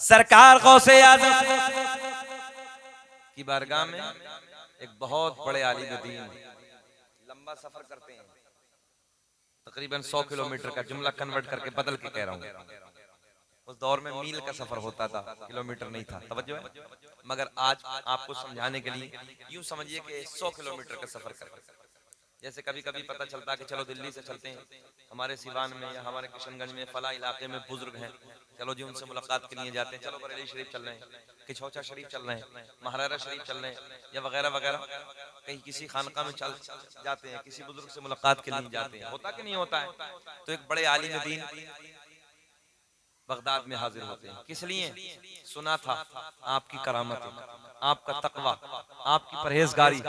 सरकार गौसे आज़म की बारगाह में एक बहुत बड़े आलिम दीन लंबा सफर करते हैं, तकरीबन 100 किलोमीटर का। जुमला कन्वर्ट करके बदल के कह रहा हूँ, उस दौर में मील का सफर होता था, किलोमीटर नहीं था। तवज्जो है। मगर आज आपको समझाने के लिए यूं समझिए कि 100 किलोमीटर का सफर करके, जैसे कभी कभी पता चलता कि चलो दिल्ली से चलते हैं, हमारे सिवान में या हमारे किशनगंज में फला इलाके में बुजुर्ग हैं, चलो जी उनसे मुलाकात के लिए जाते हैं। चलो बरेली शरीफ चल रहे हैं, किछौचा शरीफ चल रहे हैं, महारारा शरीफ चल रहे हैं, या वगैरह वगैरह, कहीं किसी खानका में चल जाते हैं, किसी बुजुर्ग से मुलाकात के लिए जाते हैं। होता कि नहीं होता है? तो एक बड़े आलिम दीन बगदाद में हाजिर होते हैं। किस लिए? सुना था आपकी करामत, आपका तकवा, आपकी परहेजगारी,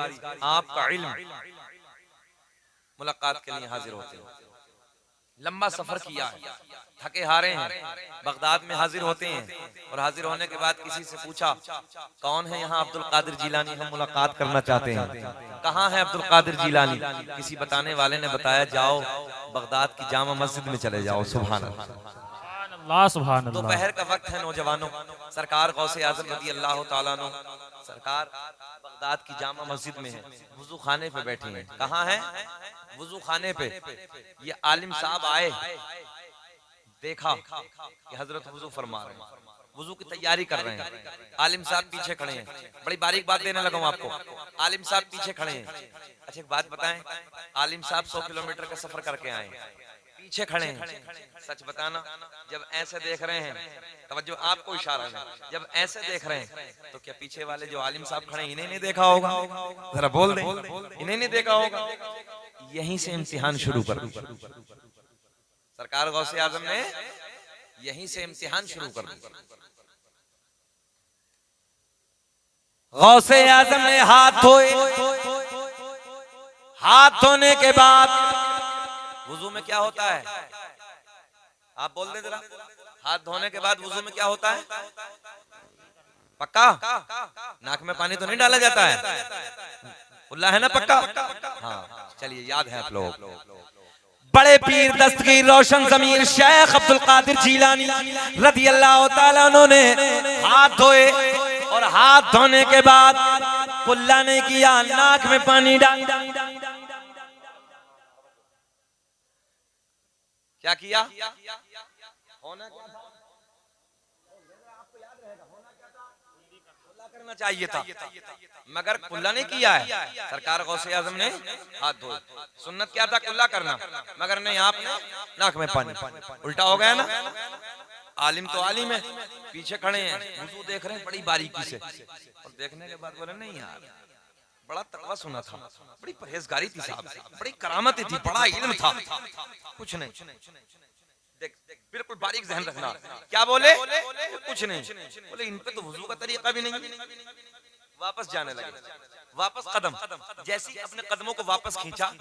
आपका इल्म, मुलाकात के लिए हाजिर होते हैं। लंबा सफर किया है, थके हारे हैं, बगदाद में हाजिर होते हैं। और हाजिर होने के बाद किसी से पूछा कौन है यहाँ अब्दुल कादिर जिलानी, हम मुलाकात करना चाहते हैं। कहाँ है अब्दुल कादिर जिलानी? किसी बताने वाले ने बताया जाओ बगदाद की जामा मस्जिद में चले जाओ। सुभान अल्लाह, सुभान अल्लाह। दोपहर का वक्त है नौजवानों, सरकार गौसे आज़म रज़ी अल्लाह तआला अन्हु सरकार बगदाद की जामा मस्जिद में है, वुजू खाने पे बैठे हैं। कहाँ है? वुजू खाने पे। ये आलिम साहब आए, देखा कि हजरत वुजू फरमा रहे हैं, वुजू की तैयारी कर रहे हैं, आलिम साहब पीछे खड़े हैं। बड़ी बारीक बात देने लगा हूं आपको, आलिम साहब पीछे खड़े हैं। अच्छा एक बात बताएं, आलिम साहब 100 किलोमीटर का सफर करके आए, पीछे खड़े हैं। सच बताना, जब ऐसे देख रहे हैं, तवज्जो, आपको इशारा है, जब ऐसे देख रहे हैं तो क्या पीछे वाले जो आलिम साहब खड़े हैं इन्हें नहीं देखा होगा? जरा बोल दें, इन्हें नहीं देखा होगा? यहीं से इम्तिहान शुरू कर दिया सरकार गौसे आजम ने, यहीं से इम्तिहान शुरू कर दिया। गौसे आजम ने हाथ धोए, हाथ धोने के बाद वुजू में क्या होता है? आप बोल दे जरा, हाथ धोने के बाद वुजू में क्या होता है? पक्का? नाक में पानी तो नहीं डाला जाता है? उल्ला है ना पक्का? हाँ चलिए, याद है आप लोग। बड़े पीर दस्तगीर रोशन ज़मीर शेख अब्दुल कादिर जिलानी रज़ी अल्लाह तआला अन्हु ने हाथ धोए, और हाथ धोने के बाद कुल्ला नहीं किया, नाक में पानी डाल। क्या किया? होना क्या था? करना चाहिए था, मगर कुल्ला नहीं किया है। सरकार गौसे आज़म ने हाथ धोए। सुन्नत क्या था? कुल्ला करना, मगर नहीं, आपने नाक में पानी। उल्टा हो गया ना। आलिम तो आलिम है, पीछे खड़े हैं, वुजू देख रहे हैं बड़ी बारीकी से, और देखने के बाद बोले नहीं यार, बड़ा तकवा सुना था, बड़ी परहेजगारी थी साहब, बड़ी करामती थी, बड़ा इल्म था। कुछ नहीं, देख बिल्कुल बारीक ज़हन रखना। क्या बोले? कुछ नहीं। बोले इन पे तो वुजू का तरीका भी नहीं। वापस जाने लगे, वापस कदम, जैसे अपने कदमों को वापस खींचा,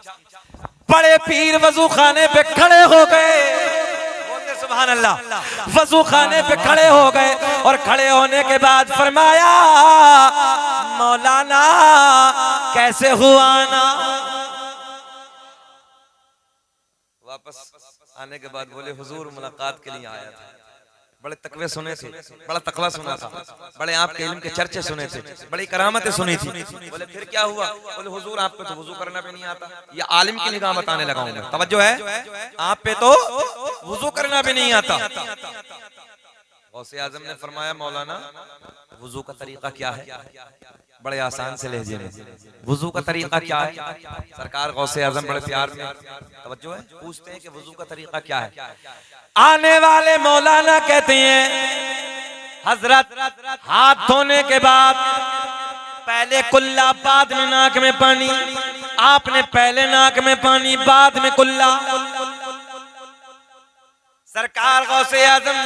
बड़े पीर वजू खाने पे खड़े हो गए। बोलते सुभान अल्लाह। वजू खाने पे खड़े हो गए, और खड़े होने के बाद फरमाया मौलाना कैसे हुआ ना। वापस आने के बाद बोले हुजूर मुलाकात के लिए आया था, बड़े तकवे सुने थे, बड़ा तकवा सुना था, बड़े आपके इल्म के चर्चे सुने थे, बड़ी करामतें सुनी थी। बोले फिर क्या हुआ? बोले हुजूर आप पे तो वुजू करना भी नहीं आता। ये आलिम की निगाह बताने लगा हूं मैं, तवज्जो है, आप पे तो वुजू करना भी नहीं आता। गौसे आजम ने फरमाया मौलाना वुजू का तरीका क्या है? बड़े आसान से लहजे में, वुजू का तरीका क्या है? सरकार गौसे आजम बड़े प्यार में, तवज्जो है, पूछते हैं कि वुजू का तरीका क्या है? आने वाले मौलाना कहते हैं हजरत हाथ धोने के बाद पहले कुल्ला, बाद में नाक में पानी। आपने पहले नाक में पानी, बाद में कुल्ला। सरकार गौसे आजम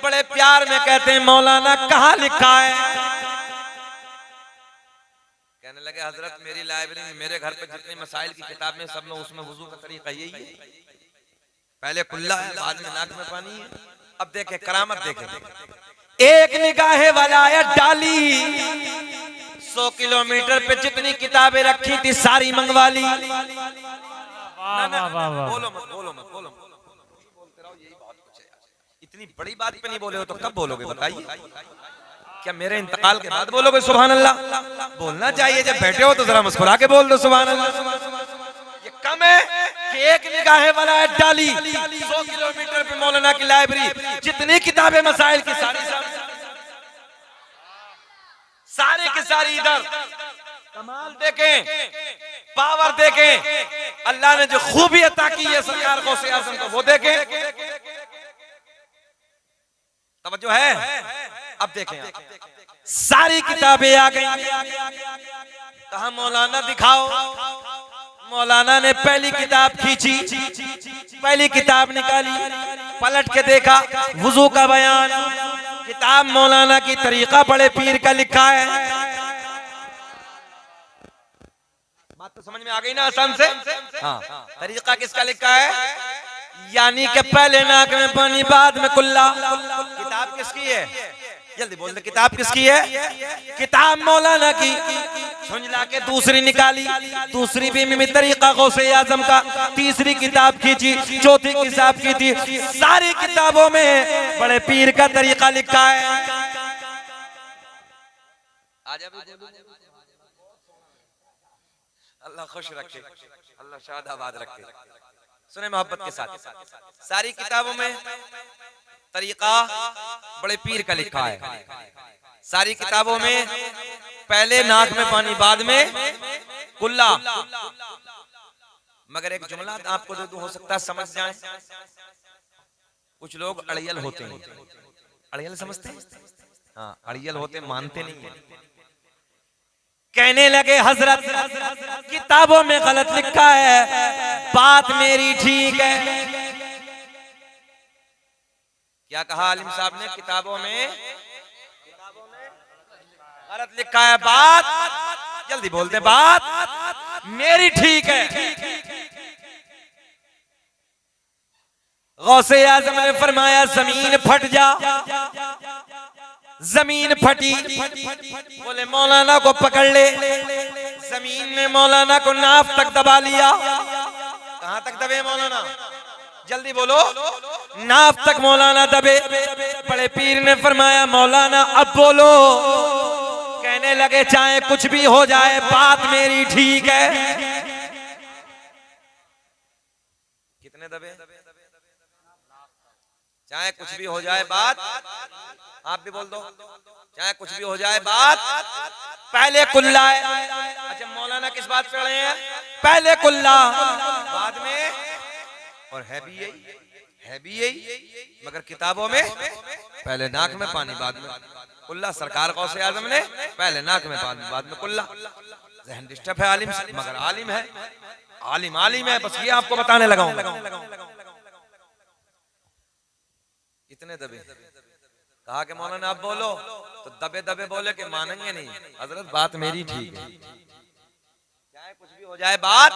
बड़े प्यार में कहते हैं मौलाना कहाँ लिखा है? कहने लगे हजरत मेरी लाइब्रेरी में, मेरे घर पे जितनी मसाइल की किताब में, सब में उसमें वुजू का तरीका यही है, पहले कुल्ला है, बाद में नाक में पानी है। अब देखे करामत, देखे एक निगाहे वलायत डाली, 100 किलोमीटर पे जितनी किताबें रखी थी सारी मंगवा ली। बोलो मत, बोलो मत, बोलो मत, बोलते रहो, यही बहुत कुछ है। इतनी बड़ी बात पे नहीं बोले हो तो कब बोलोगे बताइए? क्या मेरे इंतकाल के बाद बोलोगे सुभान अल्लाह? बोलना चाहिए, जब बैठे हो तो जरा मुस्कुरा के बोल दो सुभान अल्लाह। ये कम है कि एक निगाह वाला डाली 100 किलोमीटर पे मौलाना की लाइब्रेरी, जितनी किताबें मसाइल की सारी की सारी इधर। कमाल देखें, पावर देखें, अल्लाह ने जो खूबी अता की है सरकार गौसे आज़म को, वो देखें। तवज्जो है? अब देखें, सारी किताबें आ गई। कहा मौलाना दिखाओ। मौलाना ने पहली किताब खींची, पहली किताब निकाली, पलट के देखा, वुजू का बयान। किताब मौलाना की तरीका बड़े पीर का लिखा है। बात तो समझ में आ गई ना आसान से? हाँ, तरीका किसका लिखा है? यानी कि पहले नाक में पानी बाद में कुल्ला। किताब किसकी है? जल्दी बोल दे, किताब किसकी है? किताब मौलाना की। झुंझला के दूसरी निकाली, दूसरी भी तरीका गौसे आज़म का। तीसरी किताब खींची, चौथी किताब की थी। सारी किताबों में बड़े पीर का तरीका लिखा है। अल्लाह खुश रखे, अल्लाह शाद आबाद रखे। सुने मोहब्बत के साथ, सारी किताबों में तरीका बड़े पीर का लिखा है। सारी किताबों में पहले नाक में पानी बाद में कुल्ला। मगर एक जुमला आपको दे दूं, हो सकता है समझ जाए। कुछ लोग अड़ियल होते हैं। अड़ियल समझते हैं? हाँ, अड़ियल होते, मानते नहीं है। कहने लगे हजरत किताबों में गलत लिखा है, बात मेरी ठीक है। क्या कहा आलिम साहब ने? किताबों में गलत लिखा है, बात जल्दी बोलते, बात मेरी ठीक है। गौसे आज़म ने फरमाया जमीन फट जा। जमीन फटी, बोले मौलाना को पकड़ ले। जमीन ने मौलाना को नाफ तक दबा लिया। कहां तक दबे मौलाना? जल्दी बोलो। नाफ तक मौलाना दबे। बड़े पीर ने फरमाया मौलाना अब बोलो। कहने लगे चाहे कुछ भी हो जाए, बात मेरी ठीक है। कितने दबे? चाहे कुछ भी हो जाए, बात आप भी बोल दो, चाहे कुछ भी हो जाए, बात पहले कुल्ला है। अच्छा, मौलाना किस बात पे रहे हैं? पहले कुल्ला बाद में, और है भी यही, मगर किताबों में पहले नाक में पानी बाद में कुल्ला। सरकार गौसे आज़म ने पहले नाक में पानी बाद में कुल्ला। ज़हन डिस्टर्ब है आलिम से, मगर आलिम है, आलिम है। बस ये आपको बताने लगा हूं। इतने दबे। कहा कि मौलाना आप बोलो, तो दबे दबे बोले कि मानेंगे नहीं। हजरत बात मेरी ठीक है, चाहे कुछ भी हो जाए, बात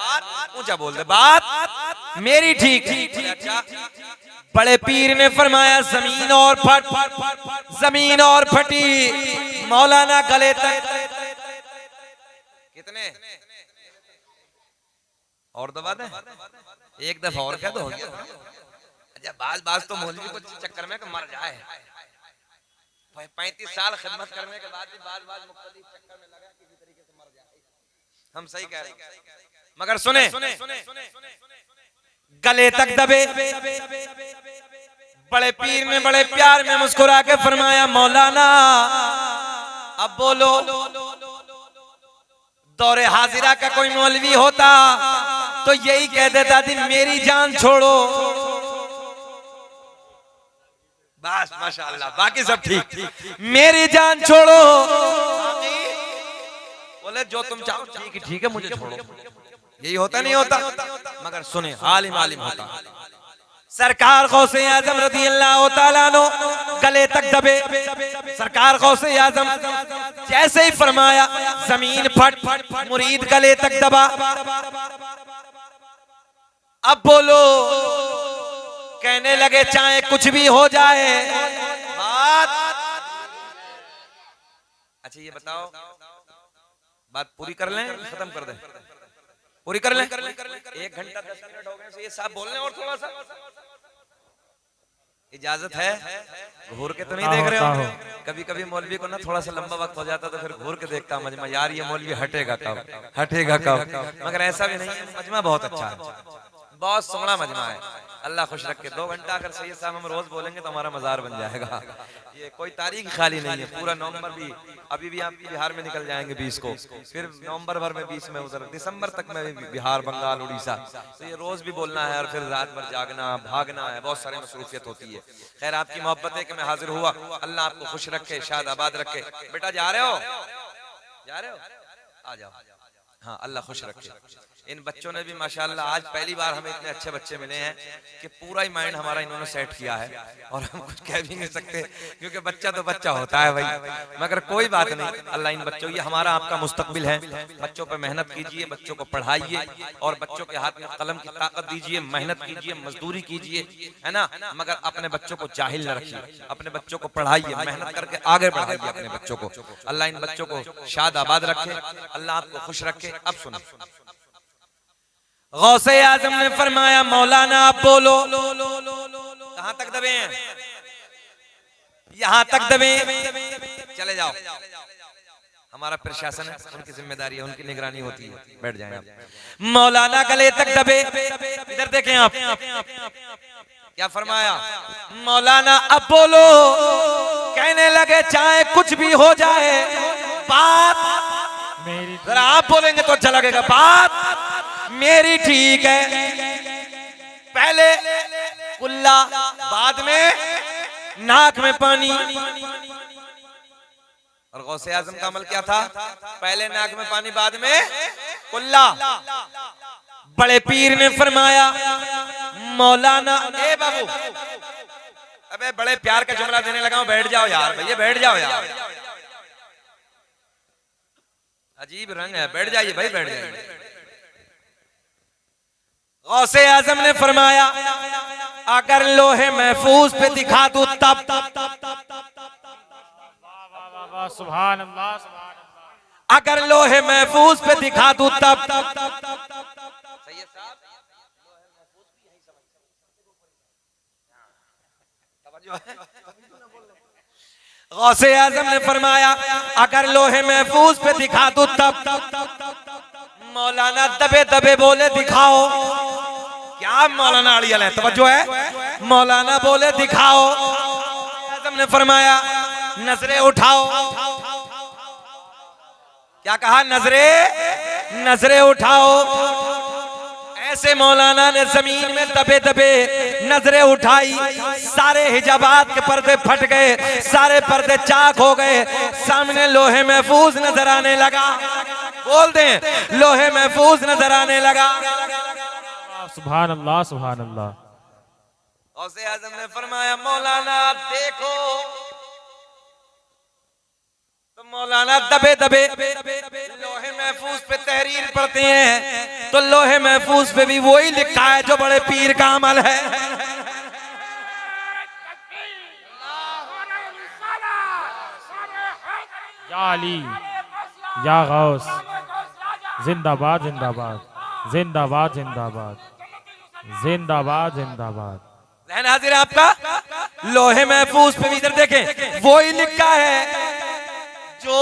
ऊंचा बोल दे, बात मेरी ठीक है। अच्छा, बड़े पीर ने फरमाया जमीन और जमीन और फटी। मौलाना गले तक। कितने और दबा दे? एक दफा और कह दो। बाज तो मौलवी को चक्कर में मर जाए। 35 साल खिदमत करने के बाद भी बाज मुख्तलिफ चक्कर में लगा किसी तरीके से मर जाए। हम सही कह रहे हैं, मगर सुने, गले तक दबे। बड़े पीर ने बड़े प्यार में मुस्कुरा के फरमाया मौलाना अब बोलो। दौरे हाजिरा का कोई मौलवी होता तो यही कह देता थी मेरी जान छोड़ो। बस माशाअल्लाह, बाकी सब ठीक। मेरी जान छोड़ो, बोले जो तुम चाहो ठीक है, मुझे छोड़ो। यही होता नहीं होता? मगर सुने, आलिम होता। सरकार गौसे आज़म रज़ी अल्लाह तआला अन्हु गले तक दबे। सरकार गौसे आज़म जैसे ही फरमाया जमीन फट, मुरीद गले तक दबा। अब बोलो। कहने लगे चाहे कुछ भी हो जाए, बात। अच्छा ये बताओ, बात पूरी कर लें, खत्म कर दें? पूरी कर लें। 1 घंटा 10 मिनट हो गए, ये साहब बोल रहे हैं और थोड़ा सा। इजाजत है? घूर के तो नहीं देख रहे हो? कभी कभी मौलवी को ना थोड़ा सा लंबा वक्त हो जाता तो फिर घूर के देखता मजमा, यार ये मौलवी हटेगा कब, हटेगा कब। मगर ऐसा भी नहीं है, मजमा बहुत अच्छा है, बहुत सोहना मजमा है। अल्लाह खुश रखे। 2 घंटा अगर सैयद साहब हम रोज बोलेंगे तो हमारा मजार बन जाएगा। ये कोई तारीख खाली नहीं है। पूरा नवंबर भी, अभी भी आप बिहार में निकल जाएंगे 20 को, फिर नवंबर भर में 20 में उधर, दिसंबर तक में बिहार, बंगाल, उड़ीसा। तो ये रोज भी बोलना है और फिर रात भर जागना, भागना है, बहुत सारी मसरूफियत होती है। खैर आपकी मोहब्बत है कि मैं हाजिर हुआ। अल्लाह आपको खुश रखे, शाद आबाद रखे। बेटा जा रहे हो? जा रहे हो? आ जाओ। हाँ, अल्लाह खुश रखे। इन बच्चों ने भी माशाअल्लाह आज पहली बार हमें इतने अच्छे बच्चे मिले हैं कि पूरा ही माइंड हमारा इन्होंने सेट किया है और हम कुछ कह भी नहीं सकते क्योंकि बच्चा तो बच्चा होता है भाई। मगर कोई बात नहीं, अल्लाह इन बच्चों, ये हमारा आपका मुस्तकबिल है। बच्चों पर मेहनत कीजिए, बच्चों को पढ़ाइए और बच्चों के हाथ में कलम की ताकत दीजिए, मेहनत कीजिए, मजदूरी कीजिए, है ना। मगर अपने बच्चों को जाहिल न रखिए, अपने बच्चों को पढ़ाइए, मेहनत करके आगे बढ़ाइए अपने बच्चों को। अल्लाह इन बच्चों को शाद आबाद रखे, अल्लाह आपको खुश रखे। अब सुनो, गौसे आजम ने फरमाया मौलाना आप बोलो। कहां तक दबे हैं? यहां तक दबे, चले जाओ। हमारा प्रशासन है, उनकी जिम्मेदारी है, उनकी निगरानी होती है। बैठ जाएं आप। मौलाना गले तक दबे। इधर देखें आप, क्या फरमाया मौलाना? अब बोलो। कहने लगे चाहे कुछ भी हो जाए, बात मेरी, जरा आप बोलेंगे तो अच्छा लगेगा। बात मेरी ठीक है। पहले कुल्ला, बाद में नाक में पानी। और गौसे आजम का अमल क्या था? पहले नाक में पानी, बाद में कुल्ला। बड़े पीर ने फरमाया मौलाना, ए बाबू, अबे बड़े प्यार का जुमला देने लगा हूं, बैठ जाओ यार भैया, बैठ जाओ यार। अजीब रंग है, बैठ जाइए भाई, बैठ जाइए। गौसे आजम ने फरमाया अगर लोहे महफूज पे दिखा दूं तब, सुभान अल्लाह, अगर लोहे महफूज पे दिखा दूं तब। गौसे आजम ने फरमाया अगर लोहे महफूज पे दिखा दूं तब। मौलाना दबे दबे बोले दिखाओ। क्या मौलाना अड़ियल है, तवज्जो है। मौलाना बोले दिखाओ। आजम ने फरमाया नजरें उठाओ। क्या कहा? नजरें उठाओ। ऐसे मौलाना ने जमीन में दबे दबे नजरें उठाई, सारे हिजाबात के पर्दे फट गए, सारे पर्दे चाक हो गए, सामने लोहे महफूज नजर आने लगा। बोल दें, लोहे महफूज नजर आने लगा। सुभान अल्लाह, सुभान अल्लाह। गौसे आजम ने फरमाया मौलाना आप देखो। तो मौलाना दबे दबे लोहे महफूज पे तहरीर पढ़ते हैं, तो लोहे महफूज पे भी वही लिखा है जो बड़े पीर का अमल है। या अली, या गौस, जिंदाबाद जिंदाबाद, जिंदाबाद जिंदाबाद, जिंदाबाद जिंदाबाद। ज़हन हाजिर है आपका? लोहे महफूज पे भी इधर देखें, वही लिखा है जो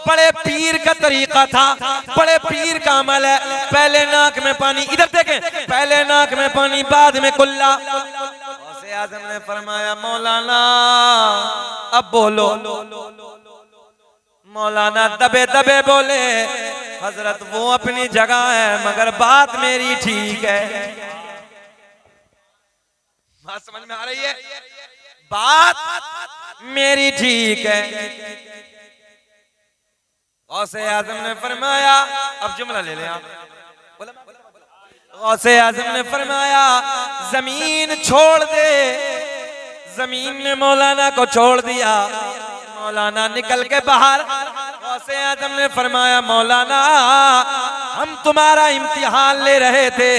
बड़े पीर का तरीका था, बड़े पीर का अमल है। पहले नाक में पानी, इधर देखें, पहले नाक में पानी, बाद में कुल्ला। गौसे आजम ने फरमाया मौलाना अब बोलो। मौलाना दबे दबे बोले हजरत वो अपनी जगह है मगर बात मेरी ठीक है। बात समझ में आ रही है? बात मेरी ठीक है। गौसे आजम ने फरमाया, अब जुमला ले लें आप। गौसे आजम ने फरमाया जमीन छोड़ दे। जमीन ने मौलाना को छोड़ दिया। मौलाना निकल के बाहर। गौसे आजम ने फरमाया मौलाना हम तुम्हारा इम्तिहान ले रहे थे,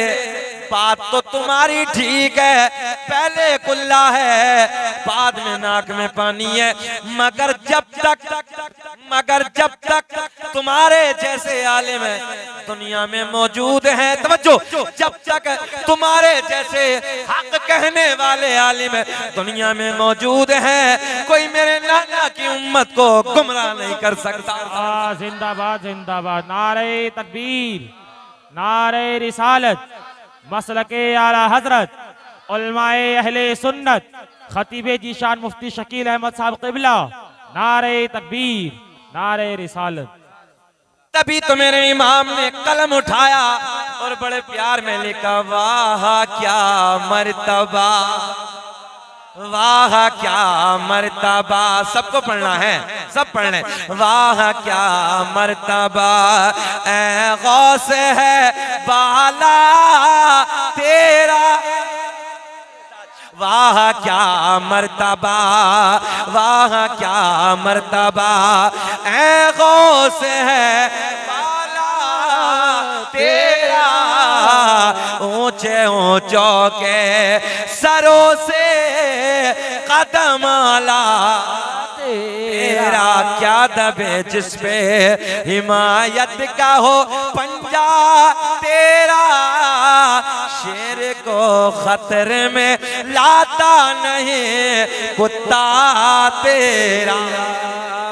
बात तो तुम्हारी ठीक है, पहले कुल्ला है बाद में नाक में पानी है, मगर जब तक मगर जब तक तुम्हारे जैसे आलिम दुनिया में मौजूद हैं, तवज्जो, जब तक तुम्हारे जैसे हक कहने वाले आलिम दुनिया में मौजूद हैं, कोई मेरे नाना की उम्मत को गुमराह नहीं कर सकता। जिंदाबाद जिंदाबाद। नारे तकबीर, नारे रिसालत, मसलके आला हजरत, उलमाए अहले सुन्नत, खतीबे जीशान मुफ्ती शकील अहमद साहब क़िबला, नारे तकबीर, नारे रिसालत। तभी तो मेरे इमाम ने कलम उठाया और बड़े प्यार में लिखा, वाह क्या मर्तबा, वाह क्या मर्तबा। सबको पढ़ना है, सब पढ़ लें। वाह क्या मर्तबा ऐ गौस है बाला तेरा, वाह क्या मर्तबा, वाह क्या मर्तबा ऐ गौस है बाला तेरा, ऊंचे ऊंचों के सरों से कदम आला तेरा, क्या दबे जिस पे हिमायत का हो पंजा तेरा, शेर को खतरे में लाता नहीं कुत्ता तेरा।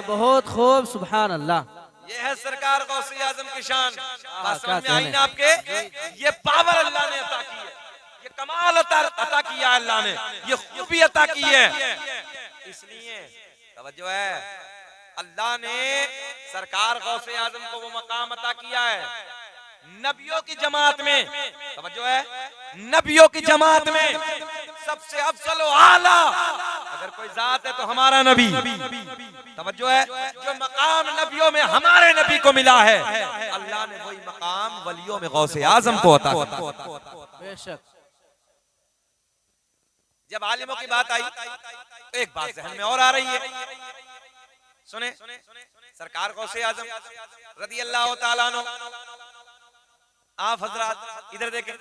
बहुत खूब, सुभान अल्लाह। ये है सरकार गौसे आजम की शान। समझ में आई ना आपके? ये पावर अल्लाह ने अता की है, ये कमाल अता किया अल्लाह ने, ये खूबी अता की है। इसलिए तवज्जो है, अल्लाह ने सरकार गौसे आजम को वो मकाम अता किया है नबियों की जमात में। तवज्जो है, नबियों की जमात में सबसे अफजल व आला अगर कोई जात है तो हमारा नबी। तवज्जो है, जो मकाम नबियों में हमारे नबी को मिला है, अल्लाह ने वही मकाम वलियों में गौसे आजम को अता किया। बेशक। जब आलिमों की बात आई तो एक बात ज़हन में और आ रही है, सुने। सरकार गौसे आजम रदी अल्लाह ताला अन्हु, आप हजरात इधर देखें,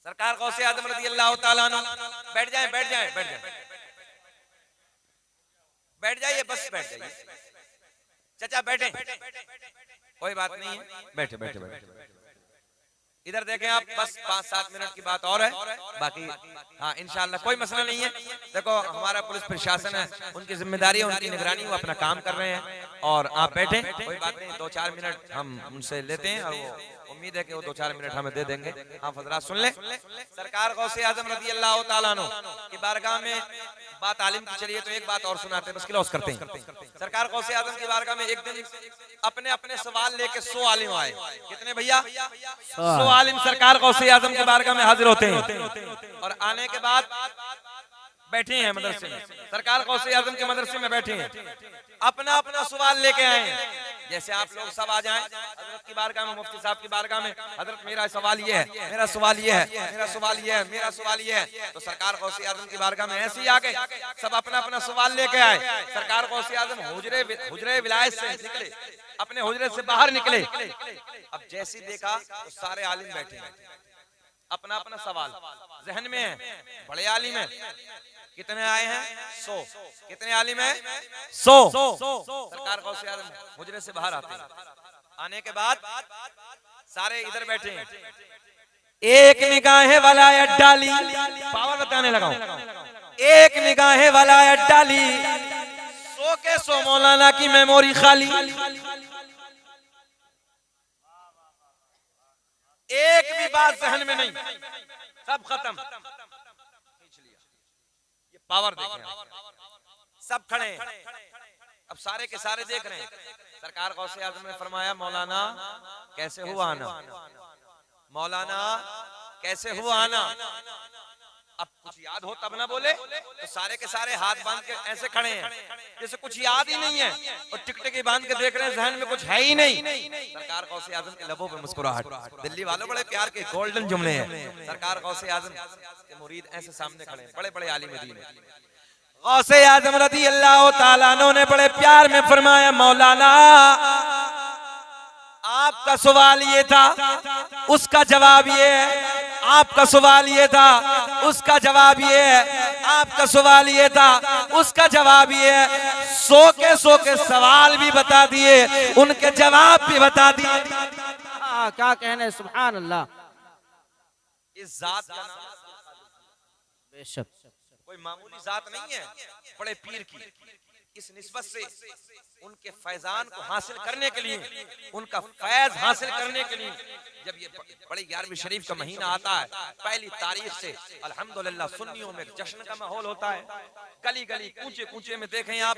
सरकार गौसे आजम रदी अल्लाह ताला अन्हु, बैठ जाएं, बैठ जाएं, बैठ जाएं, बैठ जाइए, बस बैठ जाइए चाचा, बैठे, कोई बात नहीं है, बैठे बैठे बैठे। इधर देखें आप, बस 5-7 मिनट की बात और है, बाकी हाँ इंशाअल्लाह कोई मसला नहीं है। देखो हमारा पुलिस प्रशासन है, उनकी जिम्मेदारी है, उनकी निगरानी, वो अपना काम कर रहे हैं और आप बैठे, कोई बात नहीं। 2-4 मिनट हम उनसे लेते हैं और वो उम्मीद है कि वो 2-4 मिनट हमें दे देंगे। आप हजरात सुन लें, सरकार गौसे आजम रज़ी अल्लाह ताला अन्हु की बारगाह में बात आलिम की चलिए तो एक बात और सुनाते हैं, बस क्लोज करते हैं। सरकार गौसे आजम की बारगाह में एक दिन अपने अपने सवाल लेके 100 आलिम आए। कितने भैया? 100 आलिम सरकार गौसे आजम के बारगाह में हाजिर होते हैं और आने के बाद बैठे हैं मदरसे में, सरकार गौसे आजम के मदरसे में बैठे हैं, अपना अपना सवाल लेके आए हैं। जैसे आप लोग सब आ जाएं हजरत की बारगाह में, मुफ्ती साहब की बारगाह में, हजरत मेरा सवाल ये है, मेरा सवाल ये है, मेरा सवाल ये है, मेरा सवाल ये है, तो सरकार गौसे आजम की बारगाह में ऐसे ही आ गए, सब अपना अपना सवाल लेके आए। सरकार गौसे आजम हुजरे विलायत से निकले, अपने हुजरे से बाहर निकले। अब जैसे देखा तो सारे आलिम बैठे हैं, अपना अपना सवाल जहन में है, बड़े आलिम है। कितने आए हैं? 100। कितने आलिम है? 100। सरकार गौसे आजम हुजरे से बाहर आते हैं, आने के बाद सारे इधर बैठे हैं, एक निगाहें वलायत डाली, पावर बताने लगा हूं, एक निगाहें वलायत डाली, 100 के 100 मौलाना की मेमोरी खाली, एक भी बात जहन में नहीं, सब खत्म। ये पावर देखें, सब खड़े हैं, अब सारे के सारे देख रहे हैं। सरकार गौसे आजम ने फरमाया, मौलाना कैसे हुआ आना, मौलाना कैसे हुआ आना। अब कुछ याद हो तब ना बोले, तो सारे के सारे हाथ बांध के ऐसे खड़े हैं जैसे कुछ याद ही नहीं है, और टिकटिकी बांध के देख रहे हैं, जहन में कुछ है ही नहीं। सरकार गौसे आजम के लबों पे मुस्कुराहट। दिल्ली वालों बड़े प्यार के गोल्डन जुमले हैं। सरकार गौसे आजम के मुरीद ऐसे सामने खड़े हैं, बड़े बड़े आलिम दीन हैं। गौसे आजम रज़ी अल्लाह ताला अन्हु ने बड़े प्यार में फरमाया, मौलाना आपका सवाल ये था, उसका जवाब ये है, आपका सवाल ये था, उसका जवाब ये है, आपका सवाल ये था, उसका जवाब ये है। सौ के सवाल भी बता दिए, उनके जवाब भी बता दिए। क्या कहने, सुभान अल्लाह। इस जात का नाम बेशक कोई मामूली जात नहीं है, बड़े पीर की। इस निस्बत से उनके फैजान को हासिल करने के लिए, उनका फैज हासिल करने के लिए, जब ये बड़े 11वीं शरीफ का महीना आता है, पहली तारीख से अल्हम्दुलिल्लाह सुन्नियों में जश्न का माहौल होता है। गली गली कूचे कूचे में देखें आप,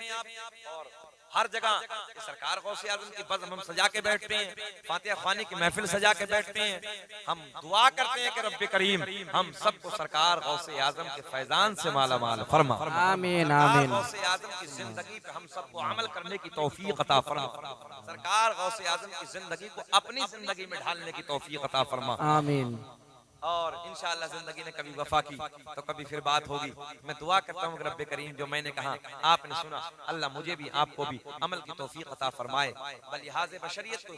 और हर जगह सरकार गौसे आज़म की बज़्म हम सजा के बैठते हैं, फातिहा ख्वानी की महफिल सजा के बैठते हैं। हम दुआ करते हैं कि रब्बे करीम हम सबको सरकार गौसे आज़म के फैजान से माला माल फरमा। आमीन आमीन। गौसे आज़म की जिंदगी पे हम सबको अमल करने की तौफीक अता फरमा। सरकार गौसे आज़म की जिंदगी को अपनी जिंदगी में ढालने की तौफीक अता फरमा। आमीन। और इंशाअल्लाह जिंदगी ने कभी वफा की तो कभी फिर बात होगी। मैं दुआ करता हूँ रब्बे करीम जो मैंने कहा आपने सुना, अल्लाह मुझे भी आपको भी अमल की तौफीक अता फरमाए। बलिहाज़े बशरियत कोई